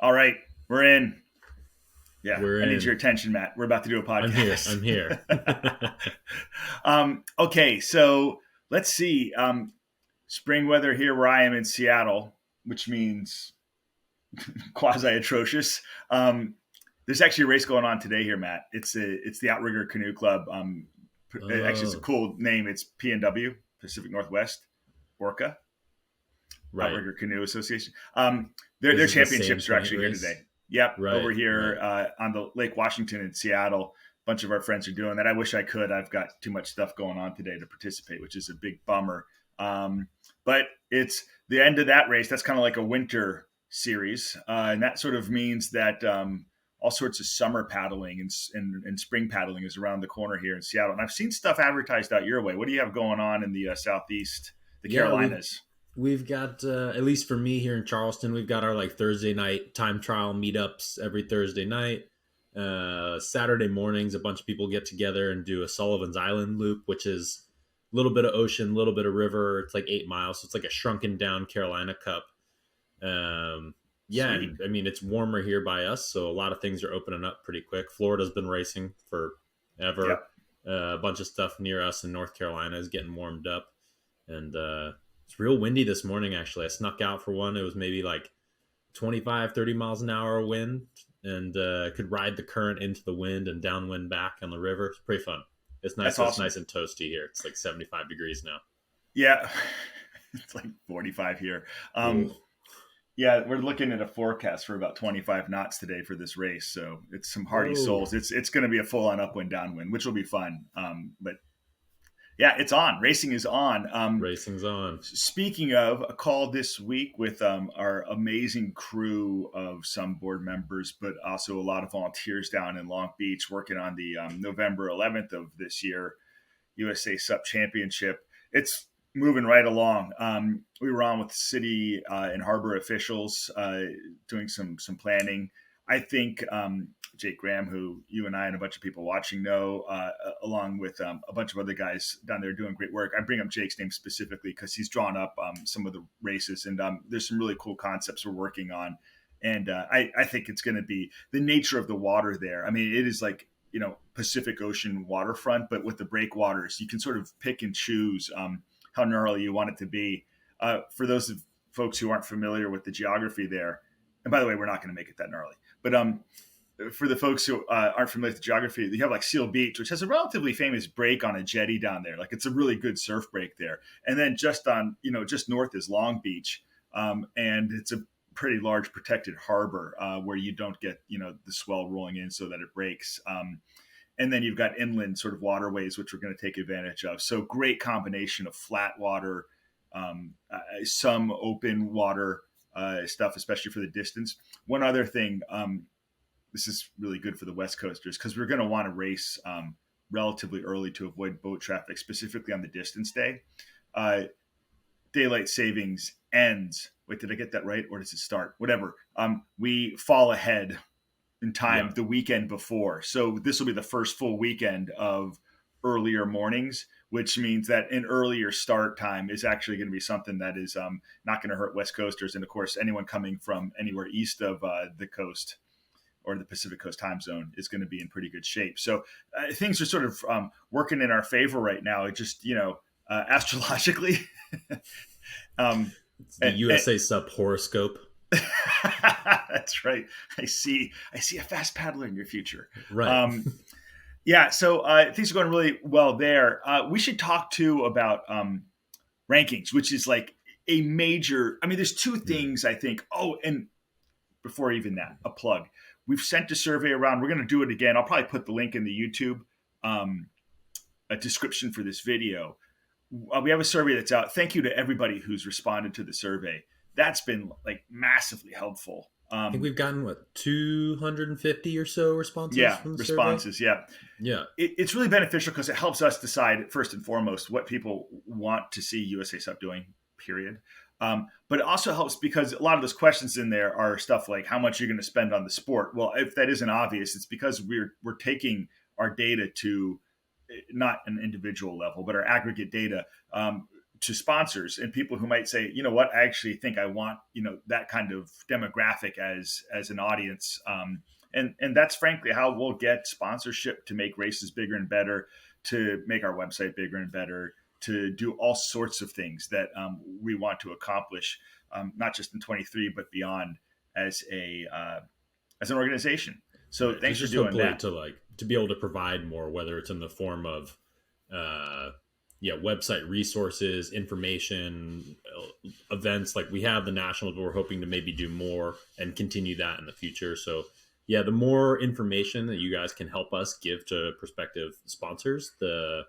All right, we're in. Yeah, We're I need your in. attention, Matt. We're about to do a I'm here. podcast. I'm here. Okay, so let's see. Spring weather here where I am in Seattle, which means quasi atrocious. There's actually a race going on today here, Matt. It's the Outrigger Canoe Club. Actually, it's a Oh, cool name. It's PNW, Pacific Northwest Orca right. Outrigger Canoe Association. Their Is it the same championships are point actually here race? today. Yep, over Right. here Right. on the Lake Washington in Seattle. A bunch of our friends are doing that. I wish I could. I've got too much stuff going on today to participate, which is a big bummer. But it's the end of that race. That's kind of like a winter series, and that sort of means that all sorts of summer paddling and spring paddling is around the corner here in Seattle. And I've seen stuff advertised out your way. What do you have going on in the Southeast, the Yeah. We've Carolinas? we've got at least for me here in Charleston, we've got our like Thursday night time trial meetups every Thursday night. Saturday mornings, a bunch of people get together and do a Sullivan's Island loop, which is a little bit of ocean, a little bit of river. It's like 8 miles, so it's like a shrunken down Carolina Cup. Yeah, Sweet. and I mean it's warmer here by us, so a lot of things are opening up pretty quick. Florida's been racing forever. Yep. A bunch of stuff near us in North Carolina is getting warmed up, and it's real windy this morning. Actually, I snuck out for one. It was maybe like 25, 30 miles an hour wind, and could ride the current into the wind and downwind back on the river. It's pretty fun. It's nice. That's So it's awesome. nice and toasty here. It's like 75 degrees now. Yeah. It's like 45 here. Ooh. Yeah, we're looking at a forecast for about 25 knots today for this race. So it's some hardy Whoa. souls. It's going to be a full on upwind, downwind, which will be fun. But yeah, it's on. Racing is on. Racing's on. Speaking of, a call this week with our amazing crew of some board members, but also a lot of volunteers down in Long Beach working on the November 11th of this year USA SUP Championship. It's moving right along. We were on with city and harbor officials doing some planning. I think Jake Graham, who you and I and a bunch of people watching know, along with a bunch of other guys down there doing great work. I bring up Jake's name specifically because he's drawn up some of the races, and there's some really cool concepts we're working on. And I think it's going to be the nature of the water there. I mean, it is like Pacific Ocean waterfront, but with the breakwaters, you can sort of pick and choose how gnarly you want it to be. For those of folks who aren't familiar with the geography there, and by the way, we're not going to make it that gnarly, but for the folks who aren't familiar with the geography, you have like Seal Beach, which has a relatively famous break on a jetty down there. Like it's a really good surf break there. And then just north is Long Beach, and it's a pretty large protected harbor where you don't get the swell rolling in so that it breaks. And then you've got inland sort of waterways, which we're going to take advantage of. So great combination of flat water, some open water stuff, especially for the distance. One other thing, this is really good for the West Coasters because we're going to want to race relatively early to avoid boat traffic, specifically on the distance day. Daylight savings ends. Wait, did I get that right? Or does it start? Whatever. We fall ahead in time Yeah. the weekend before. So this will be the first full weekend of earlier mornings, which means that an earlier start time is actually going to be something that is not going to hurt West Coasters. And of course, anyone coming from anywhere east of the coast or the Pacific Coast time zone is going to be in pretty good shape. So things are sort of working in our favor right now. It just, astrologically. It's the and USA SUP horoscope. That's right. I see a fast paddler in your future. Right. Yeah, so things are going really well there. We should talk too about rankings, which is like a major. I mean, there's two things I think. Oh, and before even that, a plug. We've sent a survey around. We're going to do it again. I'll probably put the link in the YouTube a description for this video. We have a survey that's out. Thank you to everybody who's responded to the survey. That's been like massively helpful. I think we've gotten 250 or so responses Yeah, from the survey. responses. Yeah, Yeah. it's really beneficial because it helps us decide first and foremost what people want to see USA SUP doing. Period. But it also helps because a lot of those questions in there are stuff like how much you're going to spend on the sport. Well, if that isn't obvious, it's because we're taking our data to not an individual level, but our aggregate data to sponsors and people who might say, you know what, I actually think I want, that kind of demographic as an audience. And that's frankly how we'll get sponsorship to make races bigger and better, to make our website bigger and better, to do all sorts of things that we want to accomplish, not just in 23 but beyond as an organization. So Right. thanks It's for just doing hopefully that. to be able to provide more, whether it's in the form of uh website resources, information, events. Like we have the nationals, but we're hoping to maybe do more and continue that in the future. So yeah, the more information that you guys can help us give to prospective sponsors, the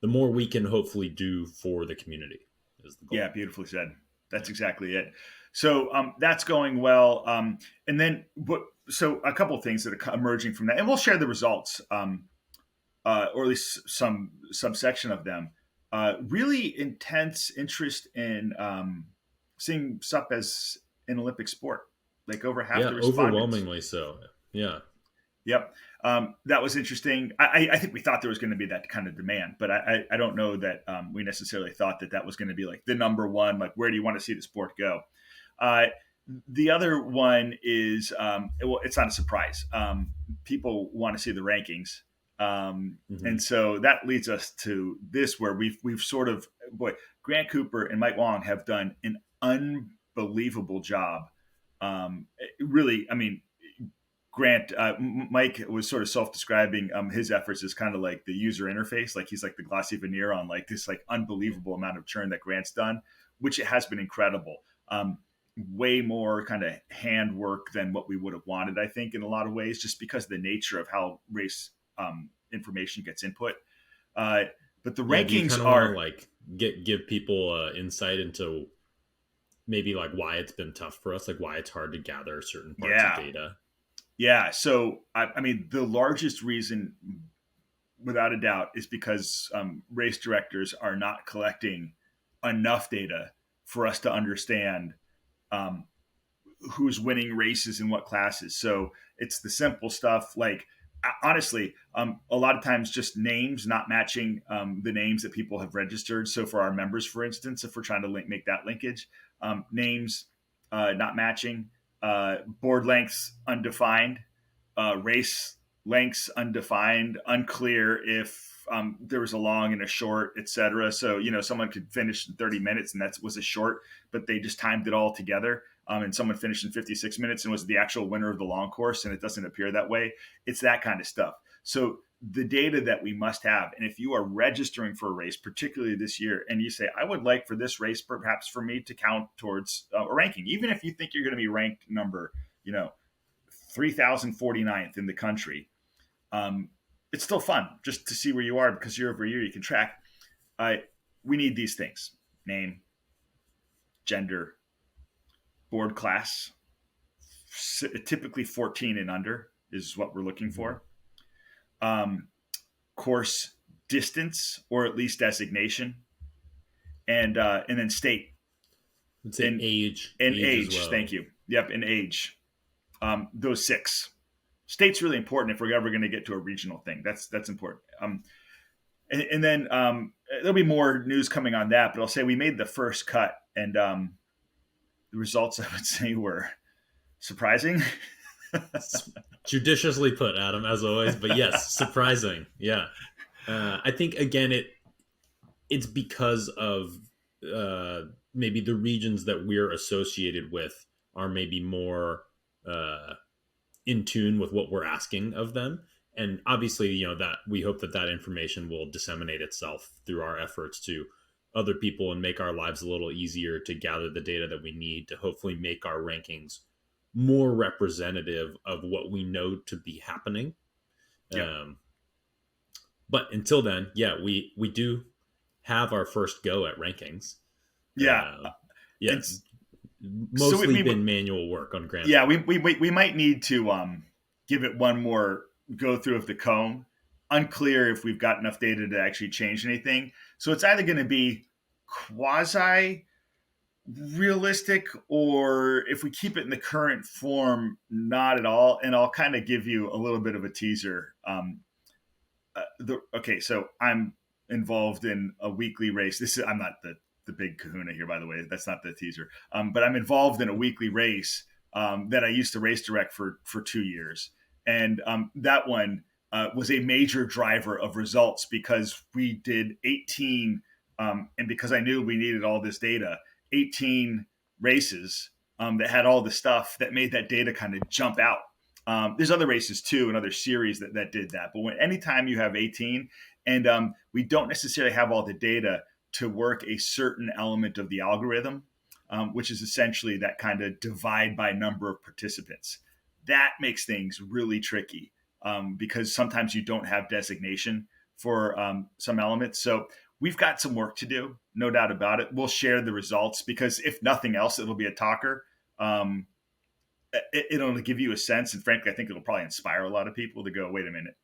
more we can hopefully do for the community is the Yeah, goal. beautifully said. Yeah. That's exactly it. So that's going well. And then, so a couple of things that are emerging from that, and we'll share the results, or at least some subsection of them. Really intense interest in seeing SUP as an Olympic sport. Like over half Yeah, the respondents. overwhelmingly so. Yeah. Yep. That was interesting. I think we thought there was going to be that kind of demand, but I don't know that we necessarily thought that was going to be like the number one, like where do you want to see the sport go? Uh, the other one is, well, it's not a surprise. People want to see the rankings. Hmm. And so that leads us to this, where we've sort of, boy, Grant Cooper and Mike Wong have done an unbelievable job. Really, I mean, Grant, Mike was sort of self-describing his efforts as kind of like the user interface, like he's like the glossy veneer on like this like unbelievable amount of churn that Grant's done, which it has been incredible. Way more kind of handwork than what we would have wanted, I think, in a lot of ways, just because of the nature of how race information gets input. Uh, but the Yeah, do you rankings kind of want to are, like give people insight into maybe like why it's been tough for us, like why it's hard to gather certain parts of yeah, data? yeah. So I mean, the largest reason, without a doubt, is because race directors are not collecting enough data for us to understand um, who's winning races in what classes. So it's the simple stuff like, honestly, a lot of times just names not matching the names that people have registered. So for our members, for instance, if we're trying to make that linkage, names not matching, board lengths undefined, race lengths undefined, unclear if there was a long and a short, etc. So someone could finish in 30 minutes and that was a short, but they just timed it all together. And someone finished in 56 minutes and was the actual winner of the long course, and it doesn't appear that way. It's that kind of stuff. So the data that we must have, and if you are registering for a race, particularly this year, and you say, I would like for this race perhaps for me to count towards a ranking, even if you think you're going to be ranked number, 3,049th in the country, it's still fun just to see where you are, because year over year you can track. Uh, we need these things: name, gender, board class, typically 14 and under is what we're looking Mm-hmm. for. Um, course distance, or at least designation, and then state I'd say and age, and age as age. Thank well. you. Yep, and age. Those six. State's really important if we're ever going to get to a regional thing. That's important. And then there'll be more news coming on that, but I'll say we made the first cut, and the results, I would say, were surprising. Judiciously put, Adam, as always. But yes, surprising. Yeah, I think again it's because of maybe the regions that we're associated with are maybe more uh, in tune with what we're asking of them. And obviously, that we hope that that information will disseminate itself through our efforts to other people and make our lives a little easier to gather the data that we need to hopefully make our rankings more representative of what we know to be happening. Yep. Um, but until then, yeah, we do have our first go at rankings. Yeah. Uh, yeah, And so mostly been manual work on Grant's yeah, part. we might need to give it one more go through of the comb. Unclear if we've got enough data to actually change anything. So it's either going to be quasi realistic, or if we keep it in the current form, not at all. And I'll kind of give you a little bit of a teaser. Okay, so I'm involved in a weekly race. I'm not the big kahuna here, by the way. That's not the teaser. But I'm involved in a weekly race that I used to race direct for 2 years. And that one was a major driver of results because we did 18, and because I knew we needed all this data, 18 races that had all the stuff that made that data kind of jump out. There's other races too and other series that did that. But anytime you have 18 and we don't necessarily have all the data to work a certain element of the algorithm, which is essentially that kind of divide by number of participants, that makes things really tricky because sometimes you don't have designation for some elements. So we've got some work to do, no doubt about it. We'll share the results because if nothing else, it'll be a talker. It'll give you a sense. And frankly, I think it'll probably inspire a lot of people to go, wait a minute,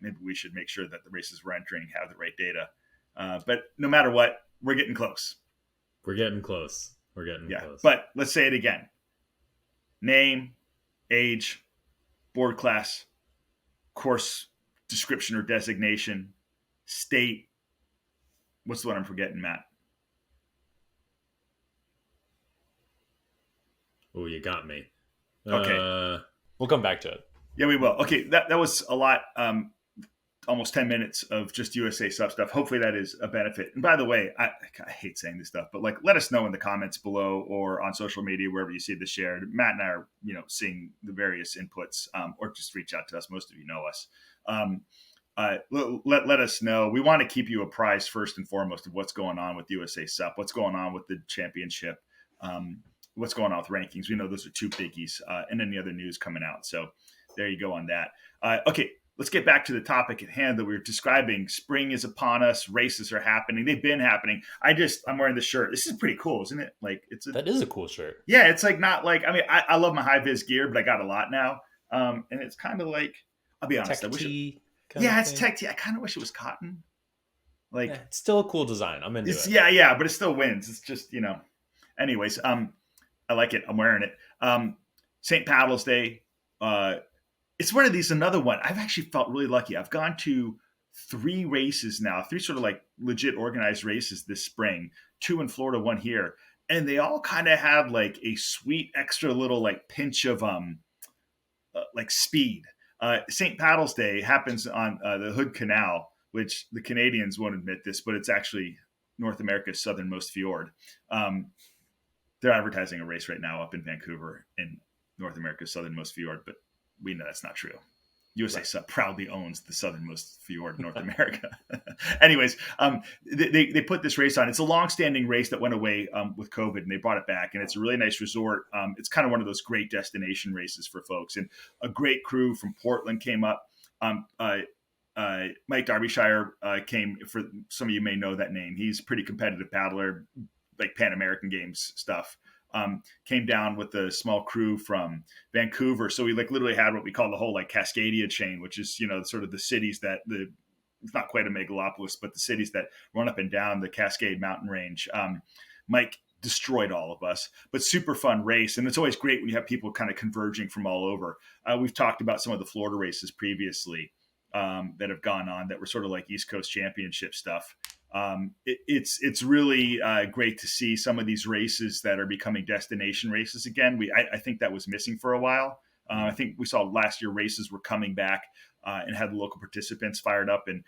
maybe we should make sure that the races we're entering have the right data. But no matter what, we're getting close. We're getting close. We're getting close. But let's say it again. Name, age, board class, course description or designation, state. What's the one I'm forgetting, Matt? Oh, you got me. Okay. We'll come back to it. Yeah, we will. Okay, that was a lot, almost 10 minutes of just USA SUP stuff. Hopefully that is a benefit. And by the way, I hate saying this stuff, but like, let us know in the comments below or on social media, wherever you see this shared. Matt and I are, seeing the various inputs, or just reach out to us. Most of you know us. Let us know. We want to keep you apprised first and foremost of what's going on with USA SUP, what's going on with the championship, what's going on with rankings. We know those are two biggies, and any other news coming out. So there you go on that. Okay, let's get back to the topic at hand that we were describing. Spring is upon us. Races are happening. They've been happening. I'm wearing this shirt. This is pretty cool, isn't it? Like that is a cool shirt. Yeah, it's like not like, I love my high vis gear, but I got a lot now. And it's kind of like, I'll be honest. Tech tee. It's tech tee. I kind of wish it was cotton. Like it's still a cool design. I'm into it. Yeah, but it still wins. It's just, anyways, I like it. I'm wearing it. St. Patrick's Day. It's one of these, another one. I've actually felt really lucky. I've gone to 3 races now, 3 sort of like legit organized races this spring, 2 in Florida, 1 here. And they all kind of have like a sweet extra little like pinch of like speed. St. Patrick's Day happens on the Hood Canal, which the Canadians won't admit this, but it's actually North America's southernmost fjord. They're advertising a race right now up in Vancouver in North America's southernmost fjord, but we know that's not true. USA SUP proudly owns the southernmost fjord in North America. Anyways, they put this race on. It's a long-standing race that went away with COVID, and they brought it back. And it's a really nice resort. It's kind of one of those great destination races for folks. And a great crew from Portland came up. Mike Derbyshire came. For some of you may know that name. He's a pretty competitive paddler, like Pan American Games stuff. Came down with a small crew from Vancouver. So we like literally had what we call the whole like Cascadia chain, which is, sort of the cities that it's not quite a megalopolis, but the cities that run up and down the Cascade Mountain Range. Mike destroyed all of us, but super fun race. And it's always great when you have people kind of converging from all over. We've talked about some of the Florida races previously that have gone on that were sort of like East Coast Championship stuff. It's really great to see some of these races that are becoming destination races again. I think that was missing for a while. I think we saw last year races were coming back and had the local participants fired up, and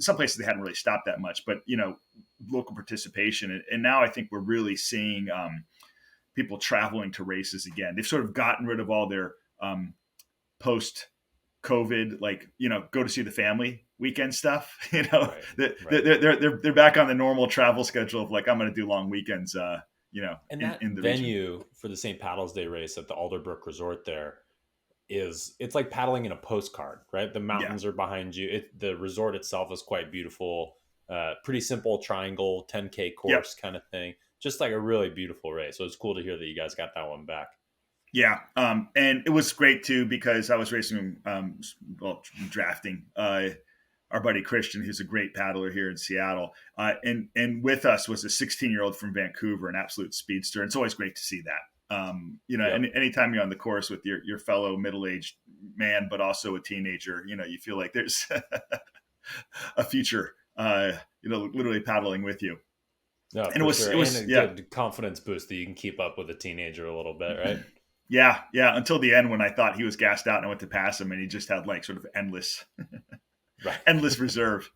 some places they hadn't really stopped that much, but local participation. And now I think we're really seeing people traveling to races again. They've sort of gotten rid of all their post COVID, like, go to see the family weekend stuff, Right. They're back on the normal travel schedule of like, I'm going to do long weekends, and that in the venue region. For the St. Patrick's Day race at the Alderbrook Resort there it's like paddling in a postcard, right? The mountains are behind you. The resort itself is quite beautiful, pretty simple triangle 10K course kind of thing. Just like a really beautiful race. So it's cool to hear that you guys got that one back. Yeah. And it was great too, because I was racing, drafting, our buddy Christian, who's a great paddler here in Seattle. And with us was a 16-year-old from Vancouver, an absolute speedster. And it's always great to see that. Anytime you're on the course with your fellow middle-aged man, but also a teenager, you feel like there's a future, literally paddling with you. No, And for sure. it And was, a yeah. good confidence boost that you can keep up with a teenager a little bit, right? Yeah, yeah, until the end when I thought he was gassed out and I went to pass him and he just had like sort of Right. endless reserve.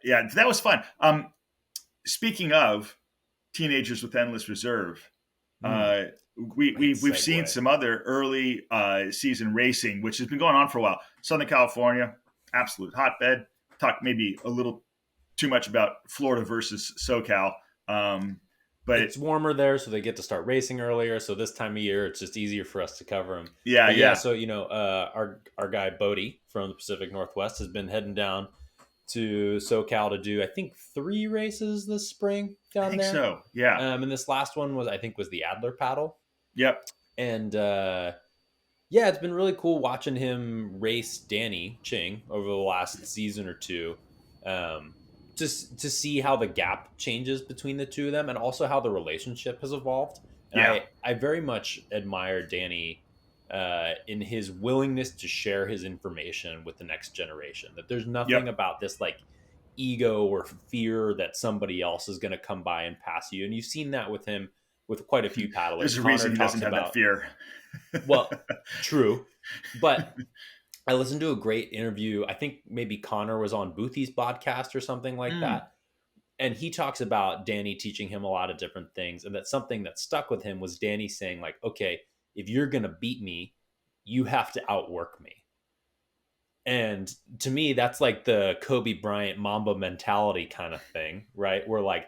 Yeah, that was fun. Speaking of teenagers with endless reserve, uh, Great we've seen segue. some other early season racing, which has been going on for a while. Southern California, absolute hotbed. Talk maybe a little too much about Florida versus SoCal, but It's warmer there, so they get to start racing earlier. So this time of year, it's just easier for us to cover them. yeah, But yeah, yeah, so our guy Bodie from the Pacific Northwest has been heading down to SoCal to do, I think, 3 races this spring I down think there. so. Yeah, And this last one was the Adler paddle. yep, And yeah, it's been really cool watching him race Danny Ching over the last season or two. Um, just to see how the gap changes between the two of them and also how the relationship has evolved. And yeah, I very much admire Danny in his willingness to share his information with the next generation. That there's nothing yep. about this like ego or fear that somebody else is going to come by and pass you. And you've seen that with him with quite a few paddlers. There's a Connor reason he doesn't talks have that about, fear. well, true, but I listened to a great interview. I think maybe Connor was on Boothie's podcast or something like Mm, that. And he talks about Danny teaching him a lot of different things. And that something that stuck with him was Danny saying, like, okay, if you're going to beat me, you have to outwork me. And to me, that's like the Kobe Bryant Mamba mentality kind of thing, right? Where like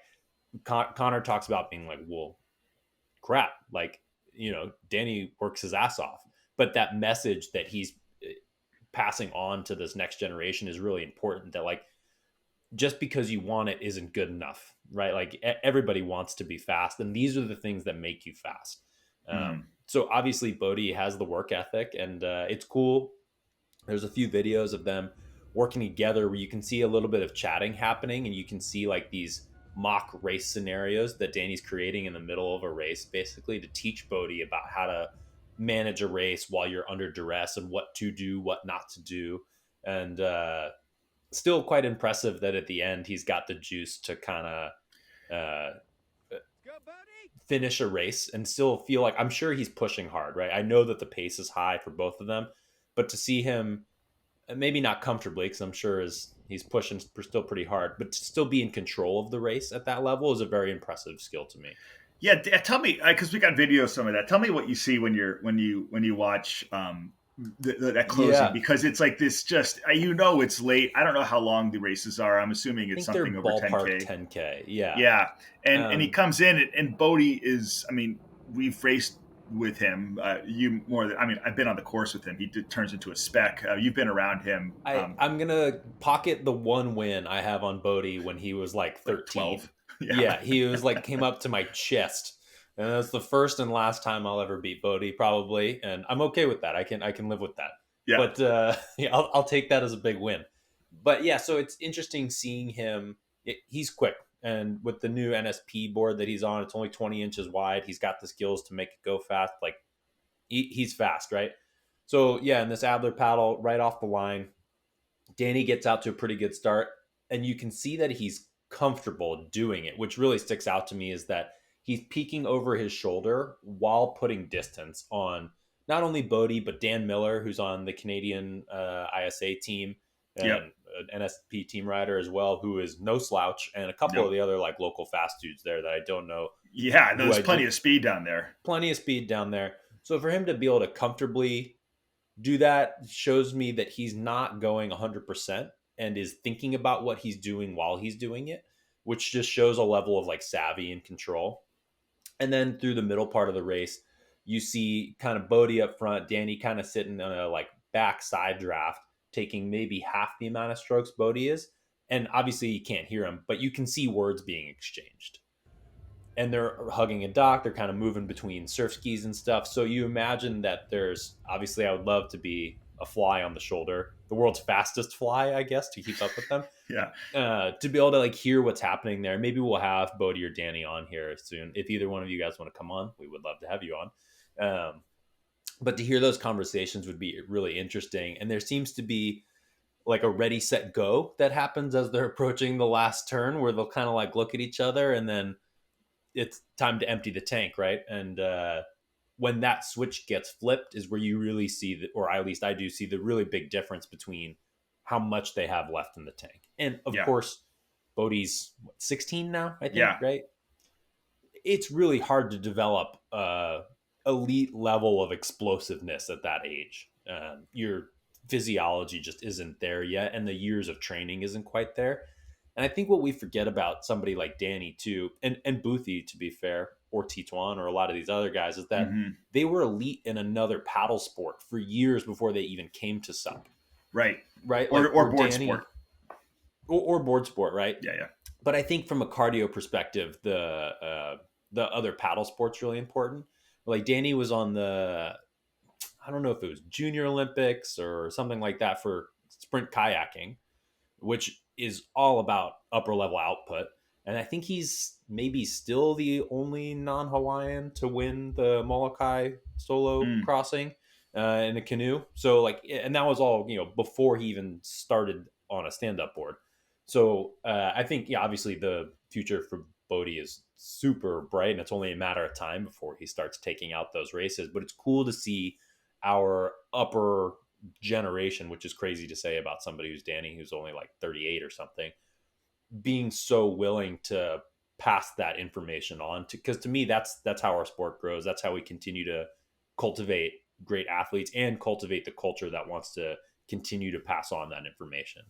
Connor talks about being like, well, crap, like, Danny works his ass off. But that message that he's passing on to this next generation is really important, that like just because you want it isn't good enough, right? Like everybody wants to be fast, and these are the things that make you fast. mm. So obviously Bodie has the work ethic, and it's cool. There's a few videos of them working together where you can see a little bit of chatting happening, and you can see like these mock race scenarios that Danny's creating in the middle of a race, basically to teach Bodie about how to manage a race while you're under duress and what to do, what not to do. And still quite impressive that at the end he's got the juice to kind of uh, finish a race and still feel like, I'm sure he's pushing hard, right? I know that the pace is high for both of them, but to see him maybe not comfortably, because I'm sure he's pushing still pretty hard, but to still be in control of the race at that level is a very impressive skill to me. Yeah, tell me because we got video of some of that. Tell me what you see when you watch that closing, Yeah, because it's like this. Just it's late. I don't know how long the races are. I'm assuming I it's think they're something over ballpark 10K. 10K. Yeah. Yeah, and he Um, comes in and Bodie is. I mean, we've raced with him. You more than I mean. I've been on the course with him. Turns into a spec. You've been around him. I'm gonna pocket the one win I have on Bodie when he was like Like 13. 12. Yeah, Yeah, he was like came up to my chest, and that's the first and last time I'll ever beat Bodie, probably, and I'm okay with that. I can live with that. yeah, But yeah, I'll take that as a big win. But yeah, so it's interesting seeing him. He's quick, and with the new NSP board that he's on, it's only 20 inches wide. He's got the skills to make it go fast. Like he's fast, right? So yeah, in this Adler paddle, right off the line, Danny gets out to a pretty good start, and you can see that he's comfortable doing it. Which really sticks out to me is that he's peeking over his shoulder while putting distance on not only Bodie but Dan Miller, who's on the Canadian ISA team yep, and an NSP team rider as well, who is no slouch, and a couple yep. of the other like local fast dudes there that I don't know Yeah, who there's I plenty do. of speed down there. Plenty of speed down there. So for him to be able to comfortably do that shows me that he's not going 100% and is thinking about what he's doing while he's doing it, which just shows a level of like savvy and control. And then through the middle part of the race, you see kind of Bodie up front, Danny kind of sitting on a like back side draft, taking maybe half the amount of strokes Bodie is. And obviously you can't hear him, but you can see words being exchanged, and they're hugging a dock. They're kind of moving between surf skis and stuff. So you imagine that there's obviously, I would love to be a fly on the shoulder, the world's fastest fly, I guess, to keep up with them. Yeah, To be able to like hear what's happening there. Maybe we'll have Bodie or Danny on here soon. If either one of you guys want to come on, we would love to have you on. But to hear those conversations would be really interesting. And there seems to be like a ready, set, go that happens as they're approaching the last turn, where they'll kind of like look at each other and then it's time to empty the tank, right? And when that switch gets flipped is where you really see or at least I do see the really big difference between how much they have left in the tank. And of Yeah. course, Bodie's 16 now, I think, Yeah. right? It's really hard to develop elite level of explosiveness at that age. Your physiology just isn't there yet, and the years of training isn't quite there. And I think what we forget about somebody like Danny too, and Boothie, to be fair, or Tituan, or a lot of these other guys, is that Mm-hmm. they were elite in another paddle sport for years before they even came to SUP. Right. Right? Or Like board Danny, sport. Or board sport, right? Yeah. Yeah. But I think from a cardio perspective, the other paddle sport's really important. Like Danny was on I don't know if it was Junior Olympics or something like that for sprint kayaking, which is all about upper level output. And I think he's maybe still the only non-Hawaiian to win the Molokai solo Mm. crossing in a canoe. So like, and that was all, before he even started on a stand-up board. So I think, yeah, obviously the future for Bodie is super bright, and it's only a matter of time before he starts taking out those races. But it's cool to see our upper generation, which is crazy to say about somebody who's Danny, who's only like 38 or something, being so willing to pass that information on to, because to me that's how our sport grows. That's how we continue to cultivate great athletes and cultivate the culture that wants to continue to pass on that information.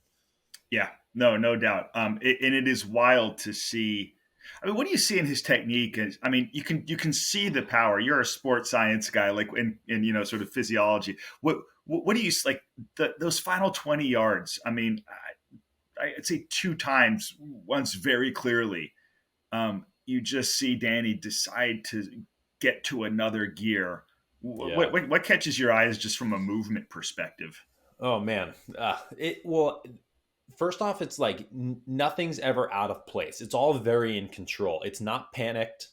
Yeah, no doubt. And it is wild to see. I mean, what do you see in his technique? I mean, you can see the power. You're a sports science guy, like in sort of physiology. What do you like those final 20 yards? I mean, I'd say two times, once very clearly. You just see Danny decide to get to another gear. What catches your eyes just from a movement perspective? Oh man, first off, it's like nothing's ever out of place. It's all very in control. It's not panicked.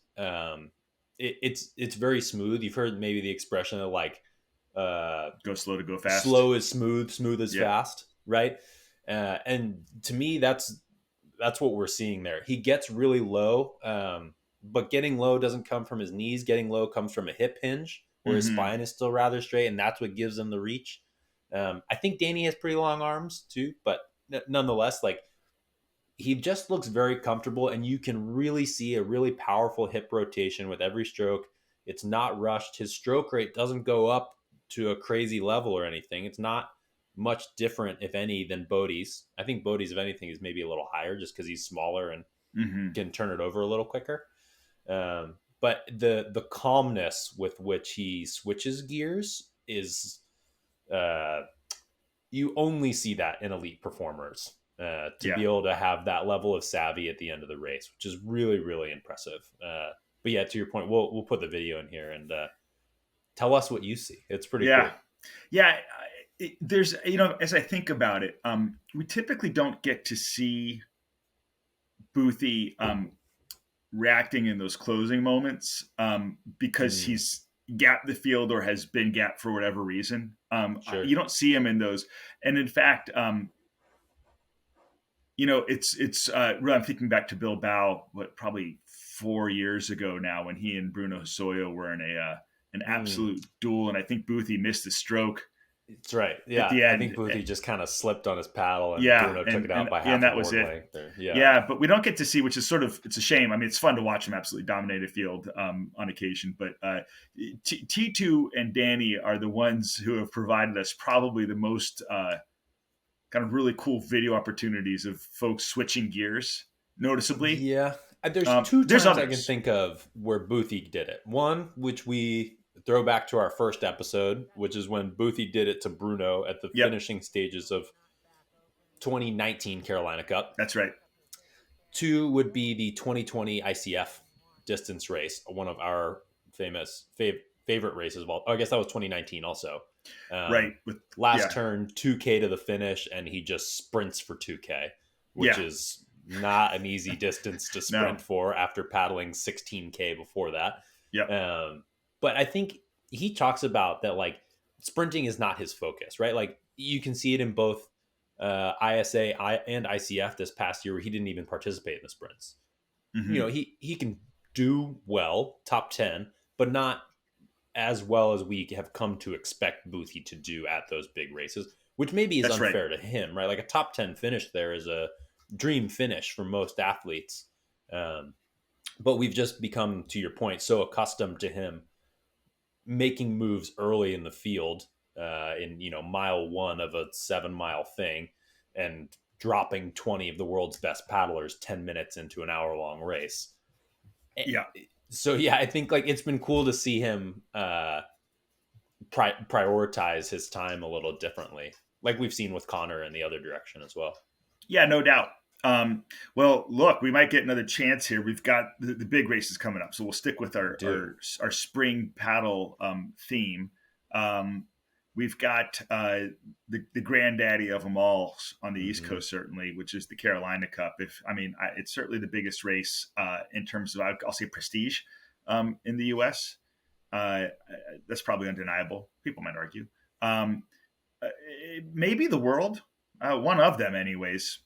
It's very smooth. You've heard maybe the expression of like go slow to go fast. Slow is smooth, smooth is fast, right? And to me, that's what we're seeing there. He gets really low, but getting low doesn't come from his knees. Getting low comes from a hip hinge where his spine is still rather straight, and that's what gives him the reach. I think Danny has pretty long arms too, but nonetheless, like he just looks very comfortable, and you can really see a really powerful hip rotation with every stroke. It's not rushed. His stroke rate doesn't go up to a crazy level or anything. It's not much different, if any, than Bodie's. I think Bodie's, if anything, is maybe a little higher just because he's smaller and can turn it over a little quicker. But the calmness with which he switches gears is you only see that in elite performers to be able to have that level of savvy at the end of the race, which is really, really impressive. But yeah, to your point, we'll put the video in here and tell us what you see. It's pretty cool. Yeah. There's, as I think about it, we typically don't get to see Boothie reacting in those closing moments because he's gapped the field or has been gapped for whatever reason. Sure. You don't see him in those. And in fact, it's I'm thinking back to Bilbao, probably 4 years ago now, when he and Bruno Hosoyo were in an absolute duel, and I think Boothie missed the stroke. That's right. Yeah, at the end. I think Boothie just kind of slipped on his paddle, and Bruno took it out by half. And that a was board it. length there. Yeah, but we don't get to see, which is it's a shame. I mean, it's fun to watch him absolutely dominate a field on occasion, but T2 and Danny are the ones who have provided us probably the most kind of really cool video opportunities of folks switching gears noticeably. Yeah, there's two times I can think of where Boothie did it. One, which we throw back to our first episode, which is when Boothie did it to Bruno at the finishing stages of 2019 Carolina Cup. That's right. Two would be the 2020 ICF distance race, one of our famous favorite races of all. I guess that was 2019 also. Right. Last turn, 2K to the finish, and he just sprints for 2K, which is not an easy distance to sprint for after paddling 16K before that. Yeah. But I think he talks about that, like, sprinting is not his focus, right? Like, you can see it in both and ICF this past year where he didn't even participate in the sprints. Mm-hmm. He can do well, top 10, but not as well as we have come to expect Boothie to do at those big races, which maybe is That's right. unfair to him, right? Like a top 10 finish there is a dream finish for most athletes. But we've just become, to your point, so accustomed to him making moves early in the field, in mile one of a 7 mile thing, and dropping 20 of the world's best paddlers 10 minutes into an hour long race. Yeah. So yeah, I think like it's been cool to see him prioritize his time a little differently, like we've seen with Connor in the other direction as well. Yeah, no doubt. Well, look, we might get another chance here. We've got the big races coming up, so we'll stick with our spring paddle theme. We've got the granddaddy of them all on the East Coast, certainly, which is the Carolina Cup. It's certainly the biggest race in terms of, I'll say, prestige in the U.S. That's probably undeniable. People might argue. Maybe the world, one of them, anyways.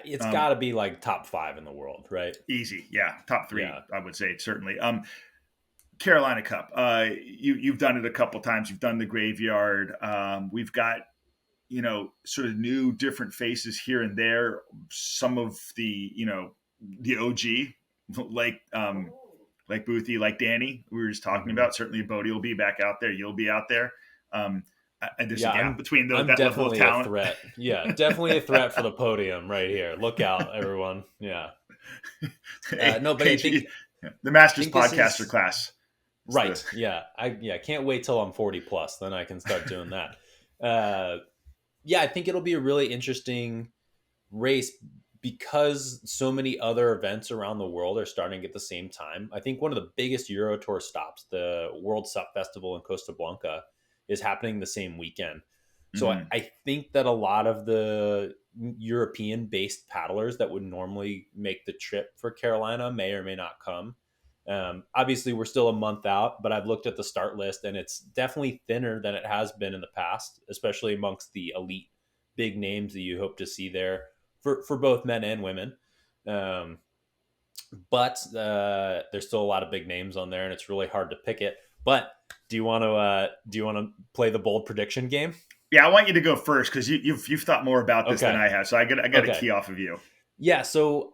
It's got to be like top 5 in the world, right? Easy, yeah, top 3. Yeah. I would say certainly. Carolina Cup. You've done it a couple times. You've done the Graveyard. We've got sort of new, different faces here and there. Some of the the OG, like Boothie, like Danny, we were just talking about. Certainly, Bodie will be back out there. You'll be out there. And there's a gap between that level of talent. A threat. Yeah, definitely a threat for the podium right here. Look out, everyone. Yeah. No, but I think the Masters podcaster class. Right. Yeah. I can't wait till I'm 40 plus. Then I can start doing that. Yeah, I think it'll be a really interesting race because so many other events around the world are starting at the same time. I think one of the biggest Euro Tour stops, the World SUP Festival in Costa Blanca, is happening the same weekend. So I think that a lot of the European-based paddlers that would normally make the trip for Carolina may or may not come. Obviously, we're still a month out, but I've looked at the start list, and it's definitely thinner than it has been in the past, especially amongst the elite big names that you hope to see there for both men and women. But there's still a lot of big names on there, and it's really hard to pick it. But do you want to play the bold prediction game? Yeah, I want you to go first because you've thought more about this than I have. So I got a key off of you. Yeah. So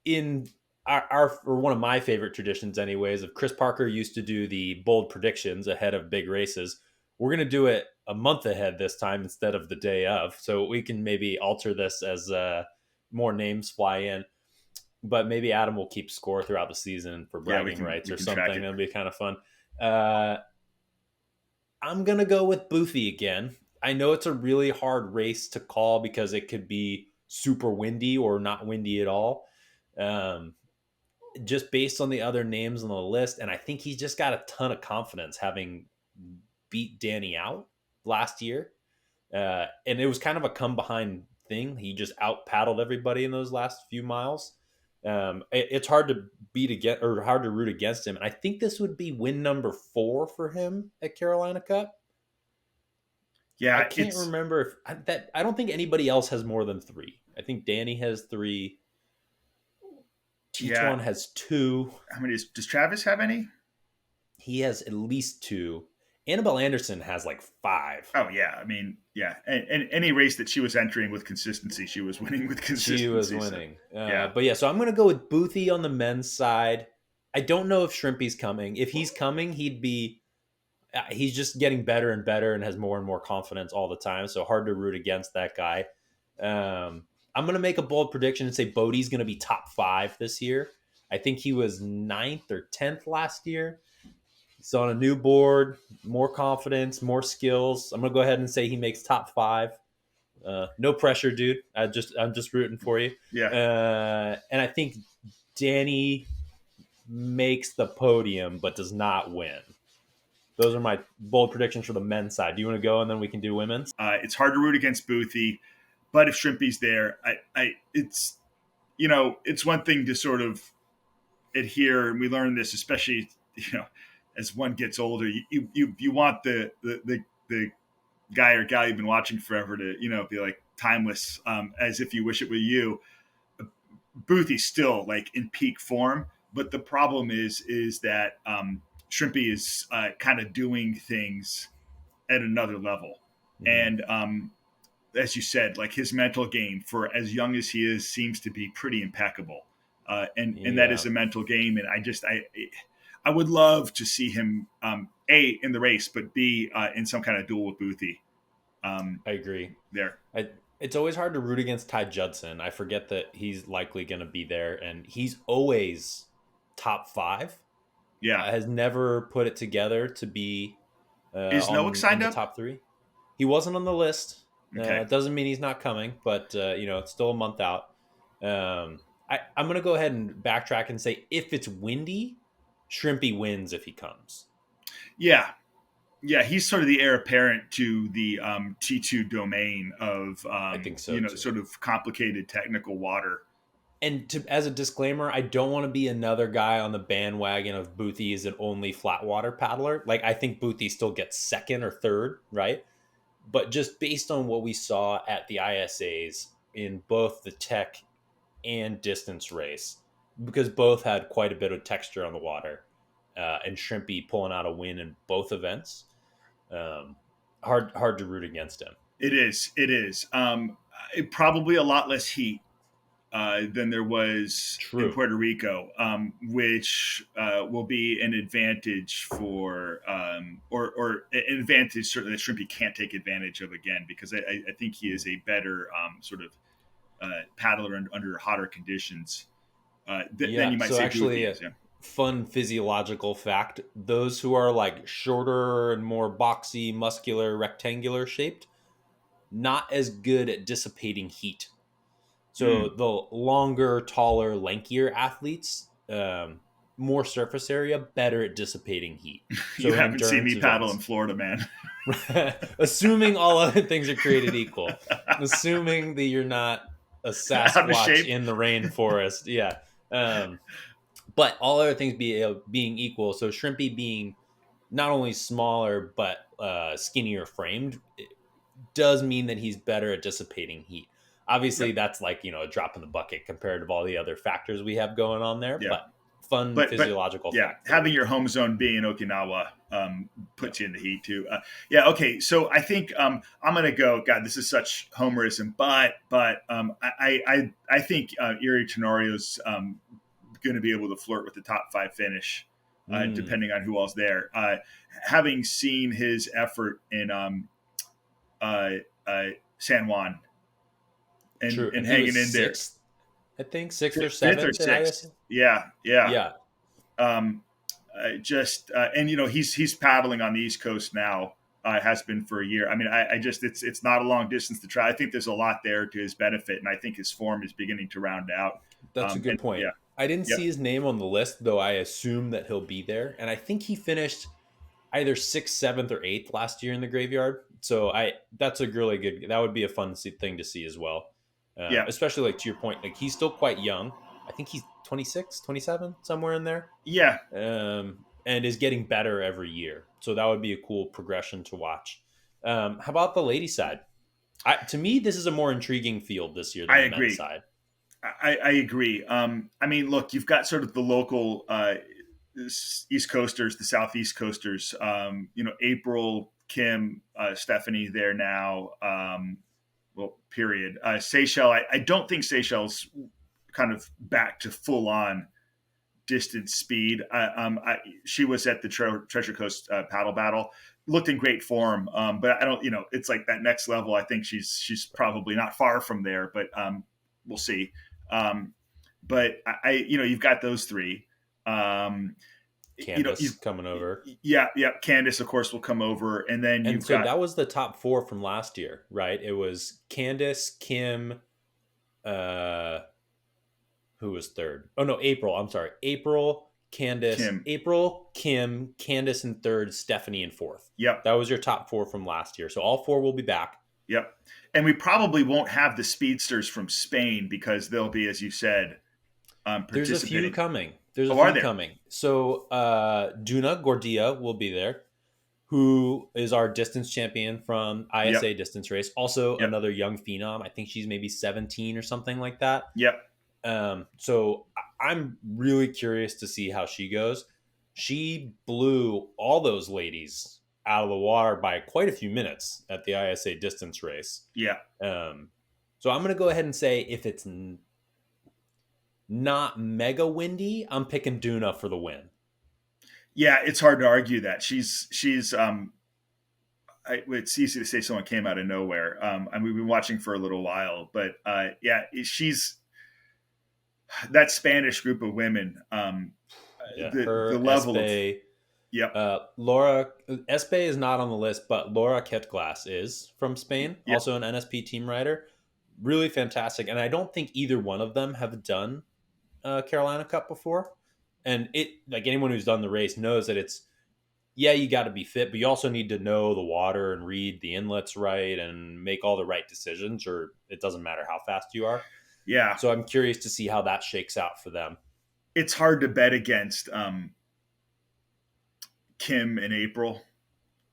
in our or one of my favorite traditions, anyways, of Chris Parker used to do the bold predictions ahead of big races. We're gonna do it a month ahead this time instead of the day of, so we can maybe alter this as more names fly in. But maybe Adam will keep score throughout the season for bragging rights or something. That'll be kind of fun. I'm going to go with Boothie again. I know it's a really hard race to call because it could be super windy or not windy at all. Just based on the other names on the list. And I think he's just got a ton of confidence having beat Danny out last year. And it was kind of a come behind thing. He just out paddled everybody in those last few miles. It's hard to beat against or hard to root against him. And I think this would be win number 4 for him at Carolina Cup. Yeah, I can't remember I don't think anybody else has more than 3. I think Danny has 3. Tetuan has 2. How many does Travis have any? He has at least 2. Annabelle Anderson has like 5. Oh yeah, I mean, yeah. And any race that she was entering with consistency, she was winning with consistency. She was winning. So. But yeah, so I'm going to go with Boothie on the men's side. I don't know if Shrimpy's coming. If he's coming, he's just getting better and better and has more and more confidence all the time. So hard to root against that guy. I'm going to make a bold prediction and say Bodie's going to be top 5 this year. I think he was 9th or 10th last year. He's on a new board, more confidence, more skills. I'm gonna go ahead and say he makes top 5. No pressure, dude. I'm just rooting for you. Yeah. And I think Danny makes the podium but does not win. Those are my bold predictions for the men's side. Do you want to go and then we can do women's? It's hard to root against Boothie, but if Shrimpy's there, it's one thing to sort of adhere, and we learn this, especially as one gets older, you want the guy or gal you've been watching forever to be like, timeless as if you wish it were you. Boothie's still like in peak form, but the problem is that Shrimpy is kind of doing things at another level, Mm-hmm. and as you said, like his mental game for as young as he is seems to be pretty impeccable, and that is Yeah, a mental game, and I would love to see him a in the race, but b in some kind of duel with Boothie I agree. there. It's always hard to root against Ty Judson. I forget that he's likely going to be there, and he's always top five. Yeah, Has never put it together to be is Noah on in signed the up? top three. He wasn't on the list. Okay, Doesn't mean he's not coming, but it's still a month out. I'm going to go ahead and backtrack and say if it's windy, Shrimpy wins if he comes. yeah, yeah, he's sort of the heir apparent to the T2 domain of I think so too. sort of complicated technical water. And as a disclaimer, I don't want to be another guy on the bandwagon of Boothie is an only flat water paddler. Like I think Boothie still gets second or third, right? But just based on what we saw at the ISAs in both the tech and distance race, because both had quite a bit of texture on the water, and Shrimpy pulling out a win in both events, um, hard to root against him. It is. It is. Probably a lot less heat than there was in True. Puerto Rico, which will be an advantage for, or an advantage certainly that Shrimpy can't take advantage of again, because I think he is a better sort of paddler under hotter conditions than Yeah. you might So say actually, Boothie a is. Yeah. fun physiological fact: those who are like shorter and more boxy, muscular, rectangular shaped, not as good at dissipating heat. So Mm. the longer, taller, lankier athletes, more surface area, better at dissipating heat. You So in haven't seen endurance me paddle in events, Florida, man. assuming all other things are created equal, assuming that you're not a Out of Sasquatch shape. in the rainforest, yeah. But all other things being equal, so Shrimpy being not only smaller but skinnier framed does mean that he's better at dissipating heat. Obviously, Yep. that's like a drop in the bucket compared to all the other factors we have going on there, Yeah. but fun But physiological yeah, fact for the having your weekend. home zone be in Okinawa Yep. puts you in the heat too. Yeah, okay. So I think I'm gonna go. God, this is such homerism, but I think Erie Tenorio's going to be able to flirt with the top five finish, Mm, depending on who else there. Having seen his effort in uh, San Juan true. and And he hanging was in there, sixth, I think, sixth or fifth or seventh at sixth. ISM. Yeah, yeah. Yeah, Um, just and he's paddling on the East Coast now. Has been for a year. I mean, I just it's not a long distance to try. I think there's a lot there to his benefit, and I think his form is beginning to round out. that's a And good point. yeah, I didn't yeah, see his name on the list, though I assume that he'll be there. And I think he finished either sixth, seventh, or eighth last year in the graveyard. So that's a really good. That would be a fun thing to see as well. yeah, Especially like to your point, like he's still quite young. I think he's 26, 27, somewhere in there, yeah. and is getting better every year. So that would be a cool progression to watch. How about the lady side? To me, this is a more intriguing field this year than I the men's agree. side. I agree. I mean, look, you've got sort of the local East Coasters, the Southeast Coasters. April, Kim, Stephanie there now. Well, period. Seychelles, I don't think Seychelles kind of back to full on distance speed. She was at the Treasure Coast paddle battle, looked in great form, but I don't. It's like that next level. I think she's probably not far from there, but we'll see. Um, but you've got those three. Um, you Candace coming over. yeah. Candace, of course, will come over, and then And you've so got that was the top four from last year, right? It was Candace, Kim, uh, who was third? Oh no, April. I'm sorry. Kim. April, Kim, Candace in third, Stephanie in fourth. Yep, That was your top four from last year. So all four will be back. yep. And we probably won't have the speedsters from Spain because they'll be, as you said, There's a few participating. coming. There's a Oh, are few there? coming. So Duna Gordia will be there, who is our distance champion from Yep. ISA distance race. Also, Yep. another young phenom. I think she's maybe 17 or something like that. Yep. So I'm really curious to see how she goes. She blew all those ladies out of the water by quite a few minutes at the ISA distance race. Yeah. Um, so I'm going to go ahead and say if it's not mega windy, I'm picking Duna for the win. Yeah. It's hard to argue that it's easy to say someone came out of nowhere. And we've been watching for a little while, but yeah, she's that Spanish group of women. Yeah, The her level of Espe. yep, Laura Espe is not on the list, but Laura Ketglass is from Spain, yep, also an NSP team rider. Really fantastic, and I don't think either one of them have done Carolina Cup before. And it, like anyone who's done the race knows that it's, yeah, you got to be fit, but you also need to know the water and read the inlets right and make all the right decisions, or it doesn't matter how fast you are. yeah. So I'm curious to see how that shakes out for them. It's hard to bet against Kim and April.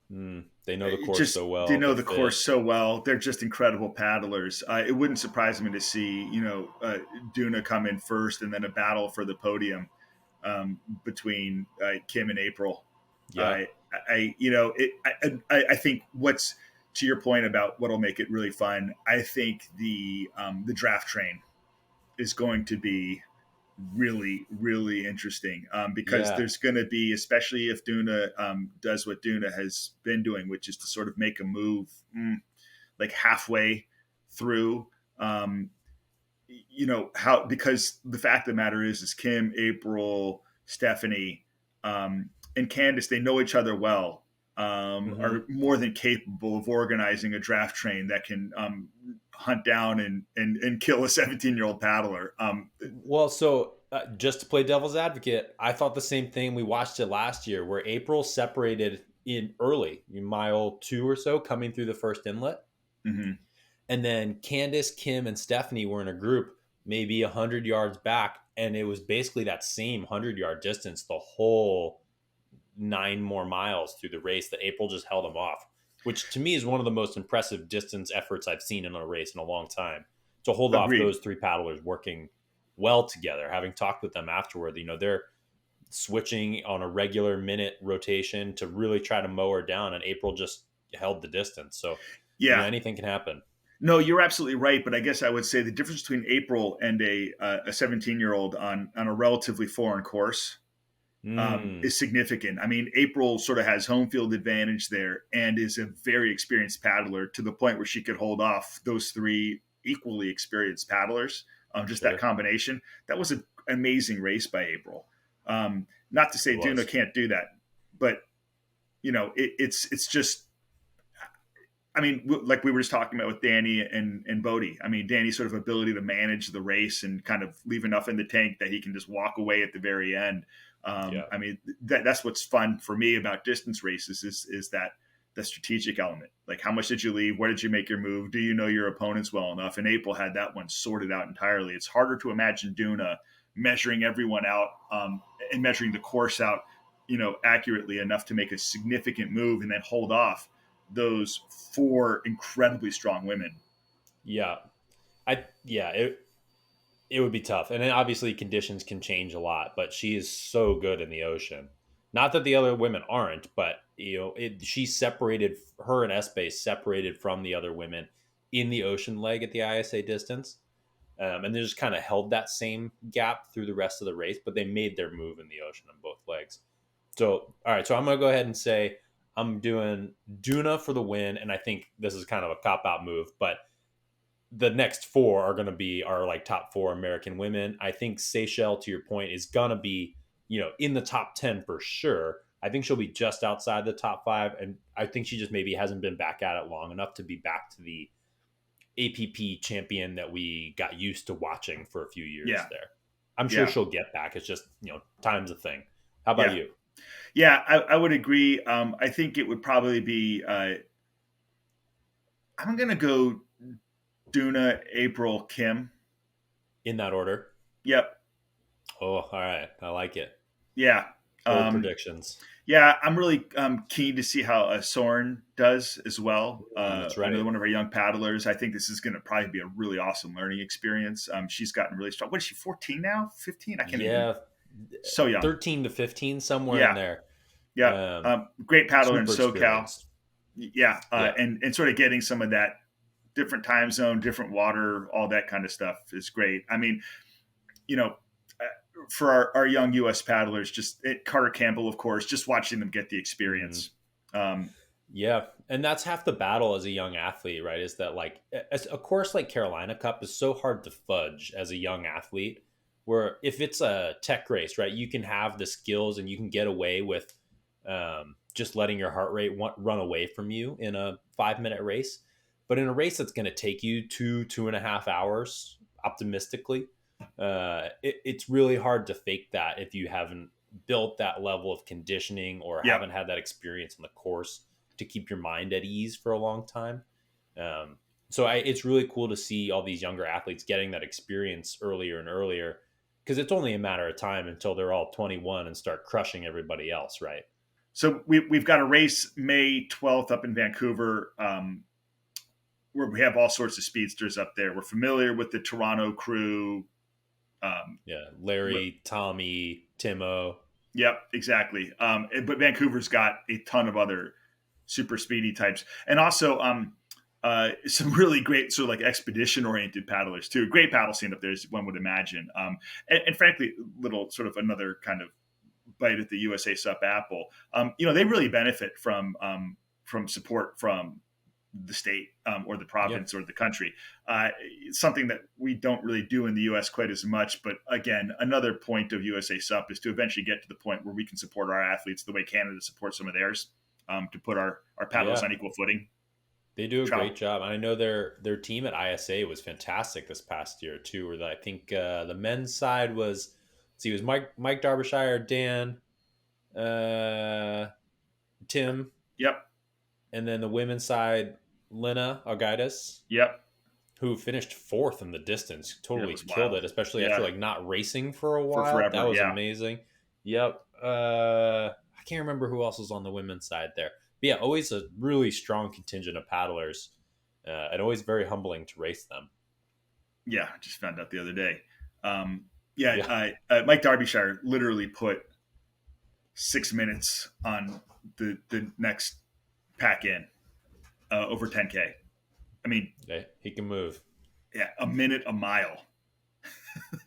They know the course Just so they well. know They're the fit. course so well. They're just incredible paddlers. It wouldn't surprise me to see Duna come in first and then a battle for the podium between Kim and April. Yeah. I I you know it, I think what's to your point about what'll make it really fun. I think the draft train is going to be really, really interesting because Yeah. there's going to be, especially if Duna does what Duna has been doing, which is to sort of make a move like halfway through. Um, how because the fact of the matter is Kim, April, Stephanie, and Candace, they know each other well. Hmm. Are more than capable of organizing a draft train that can hunt down and kill a 17-year-old paddler. Well, so just to play devil's advocate, I thought the same thing. We watched it last year where April separated in early, mile two or so, coming through the first inlet. Mhm. And then Candace, Kim, and Stephanie were in a group, maybe 100 yards back. And it was basically that same 100-yard distance the whole 9 more miles through the race that April just held them off, which to me is one of the most impressive distance efforts I've seen in a race in a long time. To hold off Agreed. those three paddlers working well together, having talked with them afterward, they're switching on a regular minute rotation to really try to mow her down, and April just held the distance. So, Yeah. anything can happen. No, you're absolutely right. But I guess I would say the difference between April and a 17-year-old on a relatively foreign course Mm, is significant. I mean, April sort of has home field advantage there and is a very experienced paddler to the point where she could hold off those three equally experienced paddlers. Just that sure, combination. That was an amazing race by April. Not to it say Duna was. can't do that, but it's just I mean, like we were just talking about with Danny and Bodie. I mean, Danny's sort of ability to manage the race and kind of leave enough in the tank that he can just walk away at the very end. Yeah. I mean, that's what's fun for me about distance races is that the strategic element. Like, how much did you leave? Where did you make your move? Do you know your opponents well enough? And April had that one sorted out entirely. It's harder to imagine Duna measuring everyone out and measuring the course out, accurately enough to make a significant move and then hold off those four incredibly strong women. Yeah. It would be tough. And then obviously conditions can change a lot, but she is so good in the ocean. Not that the other women aren't, but she separated her and Espe separated from the other women in the ocean leg at the ISA distance. And they just kind of held that same gap through the rest of the race, but they made their move in the ocean on both legs. So, all right. So I'm going to go ahead and say I'm doing Duna for the win. And I think this is kind of a cop out move, but the next four are going to be our like top four American women. I think Seychelles, to your point, is going to be, in the top 10 for sure. I think she'll be just outside the top five. And I think she just maybe hasn't been back at it long enough to be back to the APP champion that we got used to watching for a few years Yeah, there. I'm sure yeah, she'll get back. It's just, time's a thing. How about yeah, you? yeah. I would agree. I think it would probably be. I'm going to go Duna, April, Kim. In that order? Yep. Oh, all right. I like it. Yeah. Bold Um, predictions. Yeah, I'm really keen to see how Soren does as well. That's Another right. one of our young paddlers. I think this is going to probably be a really awesome learning experience. She's gotten really strong. What is she, 14 now? 15? I can't even. Yeah, So young. 13 to 15, somewhere in Yeah, there. yeah. Great paddler in Super SoCal. experienced. Yeah, Yeah. and sort of getting some of that different time zone, different water, all that kind of stuff is great. I mean, you know, for our young U.S. paddlers, Carter Campbell, of course, just watching them get the Mhm. experience. Um, Yeah, and that's half the battle as a young athlete, right? Is that like a course like Carolina Cup is so hard to fudge as a young athlete. Where if it's a tech race, right, you can have the skills and you can get away with just letting your heart rate run away from you in a 5 minute race. But in a race that's going to take you 2.5 hours, optimistically, it's really hard to fake that if you haven't built that level of conditioning or yeah. haven't had that experience on the course to keep your mind at ease for a long time. Um, it's really cool to see all these younger athletes getting that experience earlier and earlier because it's only a matter of time until they're all 21 and start crushing everybody else, right? So we've got a race May 12th up in Vancouver, where we have all sorts of speedsters up there. We're familiar with the Toronto crew. Um, Yeah, Larry, Tommy, Timo. yep, exactly. But Vancouver's got a ton of other super speedy types, and also some really great sort of like expedition oriented paddlers too. Great paddle scene up there, as one would imagine. And frankly, little sort of another kind of bite at the USA SUP apple. They really benefit from support from the state or the Yeah. province or the country. It's something that we don't really do in the U.S. quite as much. But again, another point of USA SUP is to eventually get to the point where we can support our athletes the way Canada supports some of theirs, to put our paddlers Yeah. on equal footing. They do a Travel. great job. And I know their team at ISA was fantastic this past year too. Where I think the men's side was, let's see, it was Mike Derbyshire, Dan, uh, Tim, Yep. and then the women's side, Lena Argaitis, Yep. who finished fourth in the distance. Yeah, it Totally was killed wild. it, especially after Yeah. like not racing for a For while. That forever. was Yeah. amazing. Yep. I can't remember who else was on the women's side there. But yeah, always a really strong contingent of paddlers, and always very humbling to race them. Yeah. Just found out the other day. Yeah. Yeah. Mike Derbyshire literally put 6 minutes on the next pack in over 10K. I mean, Okay. He can move. yeah, a minute a mile.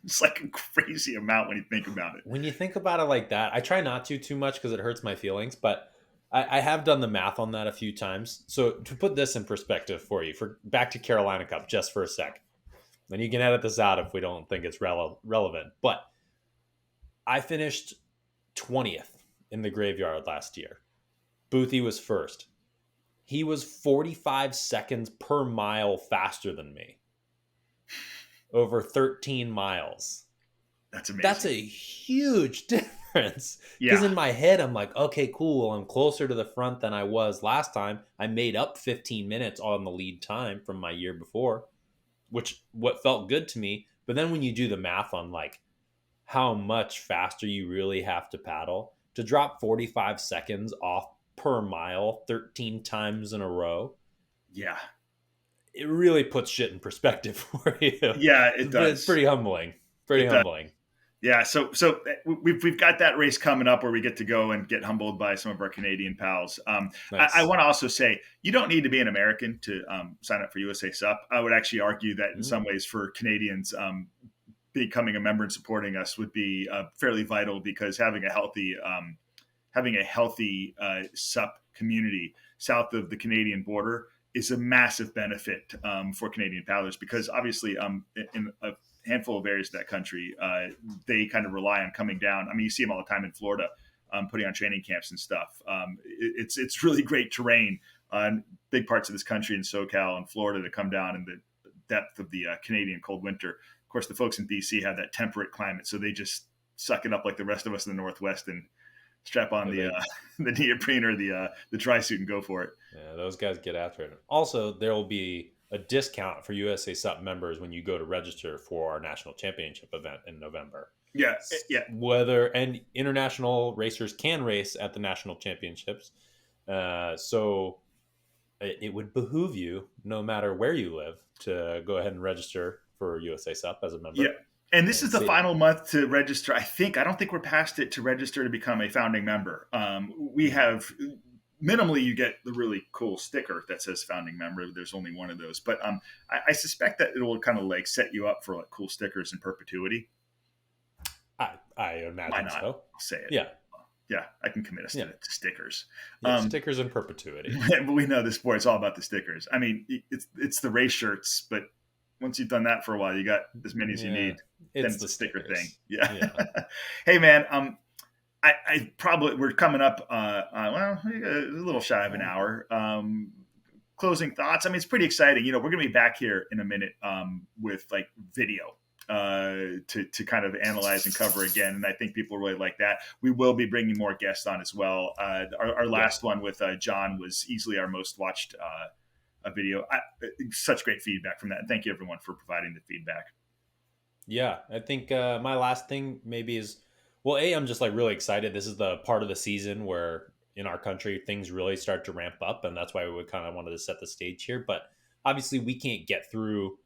It's like a crazy amount when you think about it. When you think about it like that, I try not to too much because it hurts my feelings, but I have done the math on that a few times. So to put this in perspective for you, for back to Carolina Cup just for a sec, then you can edit this out if we don't think it's relevant. But I finished 20th in the graveyard last year. Boothie was first. He was 45 seconds per mile faster than me over 13 miles. That's amazing. That's a huge difference. Because Yeah. in my head, I'm like, okay, cool. I'm closer to the front than I was last time. I made up 15 minutes on the lead time from my year before, which what felt good to me. But then when you do the math on like how much faster you really have to paddle to drop 45 seconds off per mile 13 times in a row, Yeah. it really puts shit in perspective for you. Yeah, it But it's does. pretty humbling. Pretty It does. humbling. Yeah, so we've got that race coming up where we get to go and get humbled by some of our Canadian pals. I Nice. want to also say you don't need to be an American to sign up for USA SUP. I would actually argue that in some ways for Canadians, becoming a member and supporting us would be fairly vital because having a healthy SUP community south of the Canadian border is a massive benefit for Canadian paddlers because obviously in a handful of areas of that country, they kind of rely on coming down. I mean, you see them all the time in Florida, putting on training camps and stuff. It's really great terrain on big parts of this country in SoCal and Florida to come down in the depth of the Canadian cold winter. Of course, the folks in BC have that temperate climate, so they just suck it up like the rest of us in the Northwest and strap on the neoprene or the dry suit and go for it. Yeah, those guys get after it. Also, there will be a discount for USA SUP members when you go to register for our national championship event in November. Yeah, yeah, Whether and international racers can race at the national championships. So it would behoove you, no matter where you live, to go ahead and register for USA SUP as a yeah. member And this and is the see. final month to register. I don't think we're past it to register to become a founding member. We have minimally, you get the really cool sticker that says founding member. There's only one of those, but I suspect that it will kind of like set you up for like cool stickers in perpetuity. I Why imagine not? so. I'll say it. Yeah, Yeah, I can commit us yeah, to stickers. yeah. Stickers in perpetuity. But we know the sport's all about the stickers. I mean, it's the race shirts, but once you've done that for a while, you got as many as you Yeah, need. Then it's it's the a sticker thing. stickers. Yeah. Yeah. Hey man, I probably we're coming up a little shy of an hour. Closing thoughts. I mean, it's pretty exciting. We're going to be back here in a minute with like video to kind of analyze and cover again. And I think people really like that. We will be bringing more guests on as well. Our Yeah. last one with John was easily our most watched video. Such great feedback from that. And thank you everyone for providing the feedback. Yeah, I think my last thing maybe is, well, I'm just like really excited. This is the part of the season where in our country things really start to ramp up, and that's why we kind of wanted to set the stage here. But obviously, we can't get through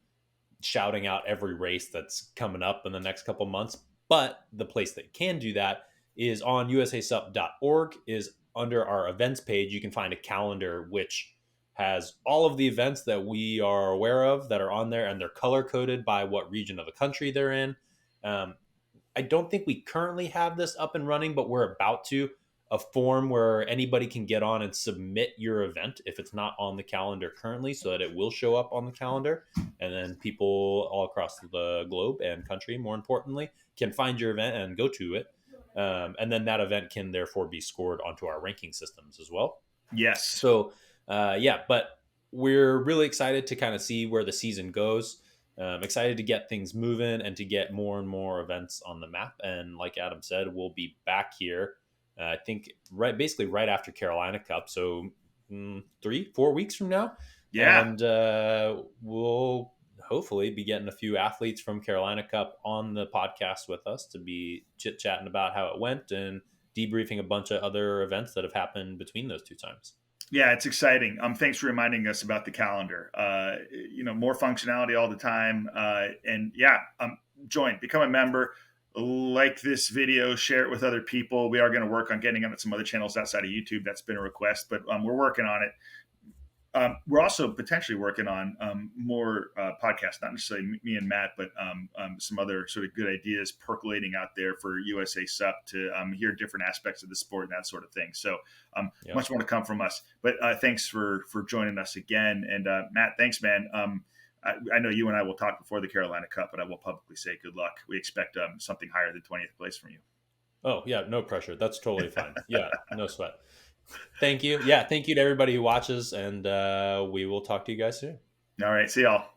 shouting out every race that's coming up in the next couple months. But the place that can do that is on usasup.org, is under our events page. You can find a calendar which has all of the events that we are aware of that are on there, and they're color coded by what region of the country they're in. Um, I don't think we currently have this up and running, but we're about to. A form where anybody can get on and submit your event if it's not on the calendar currently, so that it will show up on the calendar. And then people all across the globe and country, more importantly, can find your event and go to it. And then that event can therefore be scored onto our ranking systems as well. Yes. So, yeah, but we're really excited to kind of see where the season goes. Excited to get things moving and to get more and more events on the map. And like Adam said, we'll be back here. I think basically right after Carolina Cup, so 3-4 weeks from now, Yeah. and we'll hopefully be getting a few athletes from Carolina Cup on the podcast with us to be chit chatting about how it went and debriefing a bunch of other events that have happened between those two times. Yeah, it's exciting. Thanks for reminding us about the calendar. More functionality all the time. And yeah, become a member, like this video, share it with other people. We are going to work on getting on some other channels outside of YouTube. That's been a request, but we're working on it. We're also potentially working on more podcasts, not necessarily me and Matt, but some other sort of good ideas percolating out there for USA SUP to hear different aspects of the sport and that sort of thing. So much more to come from us. But thanks for joining us again. And Matt, thanks, man. I know you and I will talk before the Carolina Cup, but I will publicly say good luck. We expect something higher than 20th place from you. Oh, yeah, no pressure. That's totally fine. Yeah, no sweat. Thank you. Yeah, thank you to everybody who watches, and we will talk to you guys soon. All right, see y'all.